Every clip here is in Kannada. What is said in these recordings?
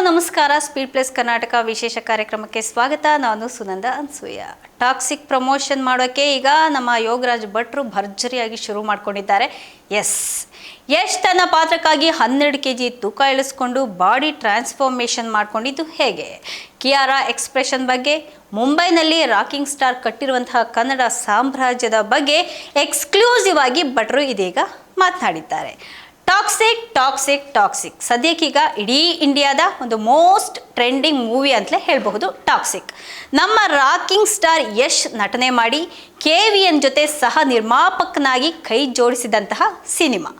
ನಮಸ್ಕಾರ. ಸ್ಪೀಡ್ ಪ್ಲಸ್ ಕರ್ನಾಟಕ ವಿಶೇಷ ಕಾರ್ಯಕ್ರಮಕ್ಕೆ ಸ್ವಾಗತ. ನಾನು ಸುನಂದ ಅನ್ಸೂಯ. ಟಾಕ್ಸಿಕ್ ಪ್ರಮೋಷನ್ ಮಾಡೋಕ್ಕೆ ಈಗ ನಮ್ಮ ಯೋಗರಾಜ್ ಭಟ್ರು ಭರ್ಜರಿಯಾಗಿ ಶುರು ಮಾಡ್ಕೊಂಡಿದ್ದಾರೆ. ಯಶ್ ತನ್ನ ಪಾತ್ರಕ್ಕಾಗಿ 12 kg ತೂಕ ಇಳಿಸ್ಕೊಂಡು ಬಾಡಿ ಟ್ರಾನ್ಸ್ಫಾರ್ಮೇಷನ್ ಮಾಡ್ಕೊಂಡಿದ್ದು ಹೇಗೆ, ಕಿಯಾರಾ ಎಕ್ಸ್ಪ್ರೆಷನ್ ಬಗ್ಗೆ, ಮುಂಬೈನಲ್ಲಿ ರಾಕಿಂಗ್ ಸ್ಟಾರ್ ಕಟ್ಟಿರುವಂತಹ ಕನ್ನಡ ಸಾಮ್ರಾಜ್ಯದ ಬಗ್ಗೆ ಎಕ್ಸ್ಕ್ಲೂಸಿವ್ ಆಗಿ ಭಟ್ರು ಇದೀಗ ಮಾತನಾಡಿದ್ದಾರೆ. ಟಾಕ್ಸಿಕ್ ಸದ್ಯಕ್ಕೀಗ ಇಡೀ ಇಂಡಿಯಾದ ಒಂದು ಮೋಸ್ಟ್ ಟ್ರೆಂಡಿಂಗ್ ಮೂವಿ ಅಂತಲೇ ಹೇಳಬಹುದು. ಟಾಕ್ಸಿಕ್ ನಮ್ಮ ರಾಕಿಂಗ್ ಸ್ಟಾರ್ ಯಶ್ ನಟನೆ ಮಾಡಿ KVN ಜೊತೆ ಸಹ ನಿರ್ಮಾಪಕನಾಗಿ ಕೈ ಜೋಡಿಸಿದಂತಹ ಸಿನಿಮಾ.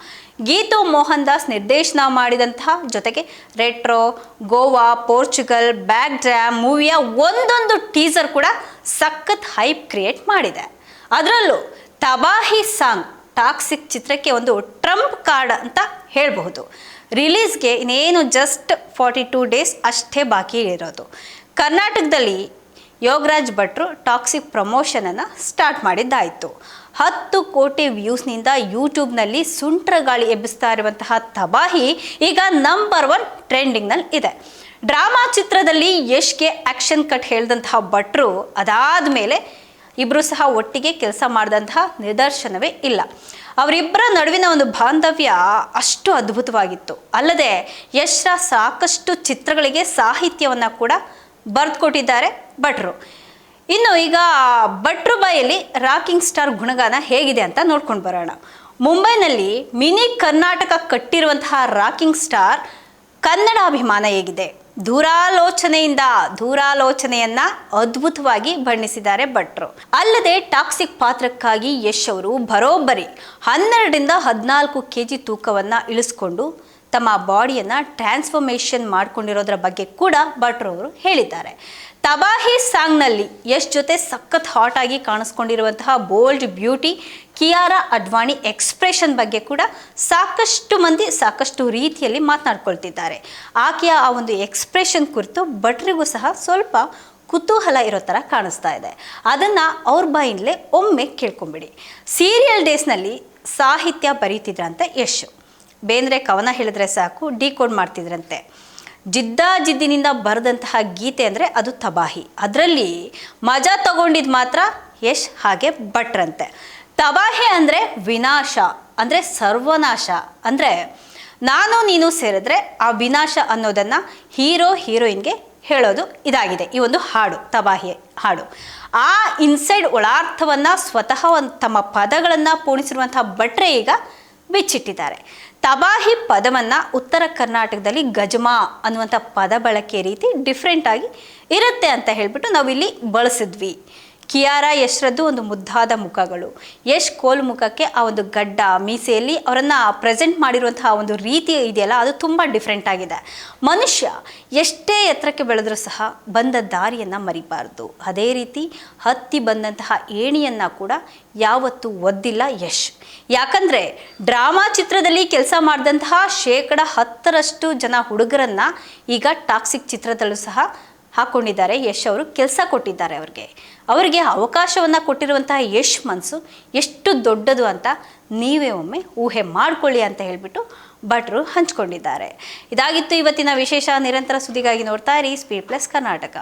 ಗೀತು ಮೋಹನ್ ದಾಸ್ ನಿರ್ದೇಶನ ಮಾಡಿದಂತಹ, ಜೊತೆಗೆ ರೆಟ್ರೋ, ಗೋವಾ, ಪೋರ್ಚುಗಲ್, ಬ್ಯಾಕ್ ಡ್ಯಾಮ್ ಮೂವಿಯ ಒಂದೊಂದು ಟೀಸರ್ ಕೂಡ ಸಖತ್ ಹೈಪ್ ಕ್ರಿಯೇಟ್ ಮಾಡಿದೆ. ಅದರಲ್ಲೂ ತಬಾಹಿ ಸಾಂಗ್ ಟಾಕ್ಸಿಕ್ ಚಿತ್ರಕ್ಕೆ ಒಂದು ಟ್ರಂಪ್ ಕಾರ್ಡ್ ಅಂತ ಹೇಳಬಹುದು. ರಿಲೀಸ್ಗೆ ಇನ್ನೇನು ಜಸ್ಟ್ 42 ಡೇಸ್ ಅಷ್ಟೇ ಬಾಕಿ ಇರೋದು. ಕರ್ನಾಟಕದಲ್ಲಿ ಯೋಗರಾಜ್ ಭಟ್ರು ಟಾಕ್ಸಿಕ್ ಪ್ರಮೋಷನನ್ನು ಸ್ಟಾರ್ಟ್ ಮಾಡಿದ್ದಾಯಿತು. 10 ಕೋಟಿ ವ್ಯೂಸ್ನಿಂದ ಯೂಟ್ಯೂಬ್ನಲ್ಲಿ ಸುಂಟ್ರಗಾಳಿ ಎಬ್ಬಿಸ್ತಾ ಇರುವಂತಹ ತಬಾಹಿ ಈಗ ನಂಬರ್ 1 ಟ್ರೆಂಡಿಂಗ್ನಲ್ಲಿ ಇದೆ. ಡ್ರಾಮಾ ಚಿತ್ರದಲ್ಲಿ ಯಶ್ಗೆ ಆ್ಯಕ್ಷನ್ ಕಟ್ ಹೇಳಿದಂತಹ ಭಟ್ರು ಅದಾದ ಮೇಲೆ ಇಬ್ಬರು ಸಹ ಒಟ್ಟಿಗೆ ಕೆಲಸ ಮಾಡಿದಂತಹ ನಿದರ್ಶನವೇ ಇಲ್ಲ. ಅವರಿಬ್ಬರ ನಡುವಿನ ಒಂದು ಬಾಂಧವ್ಯ ಅಷ್ಟು ಅದ್ಭುತವಾಗಿತ್ತು. ಅಲ್ಲದೆ ಯಶ್ರ ಸಾಕಷ್ಟು ಚಿತ್ರಗಳಿಗೆ ಸಾಹಿತ್ಯವನ್ನು ಕೂಡ ಬರೆದುಕೊಟ್ಟಿದ್ದಾರೆ ಭಟ್ರು. ಇನ್ನು ಈಗ ಭಟ್ರು ಬಾಯಲ್ಲಿ ರಾಕಿಂಗ್ ಸ್ಟಾರ್ ಗುಣಗಾನ ಹೇಗಿದೆ ಅಂತ ನೋಡ್ಕೊಂಡು ಬರೋಣ. ಮುಂಬೈನಲ್ಲಿ ಮಿನಿ ಕರ್ನಾಟಕ ಕಟ್ಟಿರುವಂತಹ ರಾಕಿಂಗ್ ಸ್ಟಾರ್ ಕನ್ನಡ ಅಭಿಮಾನ ಹೇಗಿದೆ, ದೂರಾಲೋಚನೆಯನ್ನ ಅದ್ಭುತವಾಗಿ ಬಣ್ಣಿಸಿದ್ದಾರೆ ಭಟ್ರು. ಅಲ್ಲದೆ ಟಾಕ್ಸಿಕ್ ಪಾತ್ರಕ್ಕಾಗಿ ಯಶ್ ಅವರು ಬರೋಬ್ಬರಿ 12ರಿಂದ 14 kg ತೂಕವನ್ನ ಇಳಿಸ್ಕೊಂಡು ತಮ್ಮ ಬಾಡಿಯನ್ನ ಟ್ರಾನ್ಸ್ಫಾರ್ಮೇಷನ್ ಮಾಡ್ಕೊಂಡಿರೋದ್ರ ಬಗ್ಗೆ ಕೂಡ ಭಟ್ರು ಅವರು ಹೇಳಿದ್ದಾರೆ. ತಬಾಹಿ ಸಾಂಗ್ನಲ್ಲಿ ಯಶ್ ಜೊತೆ ಸಖತ್ ಹಾಟ್ ಆಗಿ ಕಾಣಿಸ್ಕೊಂಡಿರುವಂತಹ bold beauty Kiara Advani expression ಬಗ್ಗೆ ಕೂಡ ಸಾಕಷ್ಟು ಮಂದಿ ಸಾಕಷ್ಟು ರೀತಿಯಲ್ಲಿ ಮಾತನಾಡ್ಕೊಳ್ತಿದ್ದಾರೆ. ಆಕೆಯ ಆ ಒಂದು ಎಕ್ಸ್ಪ್ರೆಷನ್ ಕುರಿತು ಭಟ್ರಿಗೂ ಸಹ ಸ್ವಲ್ಪ ಕುತೂಹಲ ಇರೋ ಥರ ಕಾಣಿಸ್ತಾ ಇದೆ. ಅದನ್ನು ಅವ್ರ ಬಾಯಿಂದಲೇ ಒಮ್ಮೆ ಕೇಳ್ಕೊಂಬಿಡಿ. ಸೀರಿಯಲ್ ಡೇಸ್ನಲ್ಲಿ ಸಾಹಿತ್ಯ ಬರೀತಿದ್ರಂತೆ ಯಶ್. ಬೇಂದ್ರೆ ಕವನ ಹೇಳಿದ್ರೆ ಸಾಕು ಡಿಕೋಡ್ ಮಾಡ್ತಿದ್ರಂತೆ. ಜಿದ್ದಿನಿಂದ ಬರೆದಂತಹ ಗೀತೆ ಅಂದರೆ ಅದು ತಬಾಹಿ. ಅದರಲ್ಲಿ ಮಜಾ ತಗೊಂಡಿದ್ದು ಮಾತ್ರ ಯಶ್ ಹಾಗೆ ಭಟ್ರಂತೆ. ತಬಾಹಿ ಅಂದರೆ ವಿನಾಶ, ಅಂದರೆ ಸರ್ವನಾಶ, ಅಂದರೆ ನಾನು ನೀನು ಸೇರಿದ್ರೆ ಆ ವಿನಾಶ ಅನ್ನೋದನ್ನು ಹೀರೋಯಿನ್ಗೆ ಹೇಳೋದು ಇದಾಗಿದೆ ಈ ಒಂದು ಹಾಡು, ತಬಾಹಿ ಹಾಡು. ಆ ಇನ್ಸೈಡ್ ಒಳಾರ್ಥವನ್ನು ಸ್ವತಃ ತಮ್ಮ ಪದಗಳನ್ನು ಪೂರ್ಣಿಸಿರುವಂತಹ ಭಟ್ರೆ ಈಗ ಬಿಚ್ಚಿಟ್ಟಿದ್ದಾರೆ. ತಬಾಹಿ ಪದವನ್ನು ಉತ್ತರ ಕರ್ನಾಟಕದಲ್ಲಿ ಗಜಮಾ ಅನ್ನುವಂಥ ಪದ ಬಳಕೆ ರೀತಿ ಡಿಫ್ರೆಂಟ್ ಆಗಿ ಇರುತ್ತೆ ಅಂತ ಹೇಳ್ಬಿಟ್ಟು ನಾವಿಲ್ಲಿ ಬಳಸಿದ್ವಿ. ಕಿಯಾರಾ ಯಶ್ರದ್ದು ಒಂದು ಮುದ್ದಾದ ಮುಖಗಳು, ಯಶ್ ಕೋಲು ಮುಖಕ್ಕೆ ಆ ಒಂದು ಗಡ್ಡ ಮೀಸೆಯಲ್ಲಿ ಅವರನ್ನು ಪ್ರೆಸೆಂಟ್ ಮಾಡಿರುವಂತಹ ಒಂದು ರೀತಿ ಇದೆಯಲ್ಲ, ಅದು ತುಂಬ ಡಿಫ್ರೆಂಟ್ ಆಗಿದೆ. ಮನುಷ್ಯ ಎಷ್ಟೇ ಎತ್ತರಕ್ಕೆ ಬೆಳೆದರೂ ಸಹ ಬಂದ ದಾರಿಯನ್ನು ಮರಿಬಾರ್ದು. ಅದೇ ರೀತಿ ಹತ್ತಿ ಬಂದಂತಹ ಏಣಿಯನ್ನು ಕೂಡ ಯಾವತ್ತೂ ಒದ್ದಿಲ್ಲ ಯಶ್. ಯಾಕಂದರೆ ಡ್ರಾಮಾ ಚಿತ್ರದಲ್ಲಿ ಕೆಲಸ ಮಾಡಿದಂತಹ 10% ಜನ ಹುಡುಗರನ್ನು ಈಗ ಟಾಕ್ಸಿಕ್ ಚಿತ್ರದಲ್ಲೂ ಸಹ ಹಾಕ್ಕೊಂಡಿದ್ದಾರೆ. ಯಶ್ ಅವರು ಕೆಲಸ ಕೊಟ್ಟಿದ್ದಾರೆ. ಅವರಿಗೆ ಅವಕಾಶವನ್ನು ಕೊಟ್ಟಿರುವಂತಹ ಯಶ್ ಮನಸ್ಸು ಎಷ್ಟು ದೊಡ್ಡದು ಅಂತ ನೀವೇ ಒಮ್ಮೆ ಊಹೆ ಮಾಡ್ಕೊಳ್ಳಿ ಅಂತ ಹೇಳಿಬಿಟ್ಟು ಭಟ್ರು ಹಂಚ್ಕೊಂಡಿದ್ದಾರೆ. ಇದಾಗಿತ್ತು ಇವತ್ತಿನ ವಿಶೇಷ. ನಿರಂತರ ಸುದ್ದಿಗಾಗಿ ನೋಡ್ತಾ ಇರಿ ಸ್ಪೀಡ್ ಪ್ಲಸ್ ಕರ್ನಾಟಕ.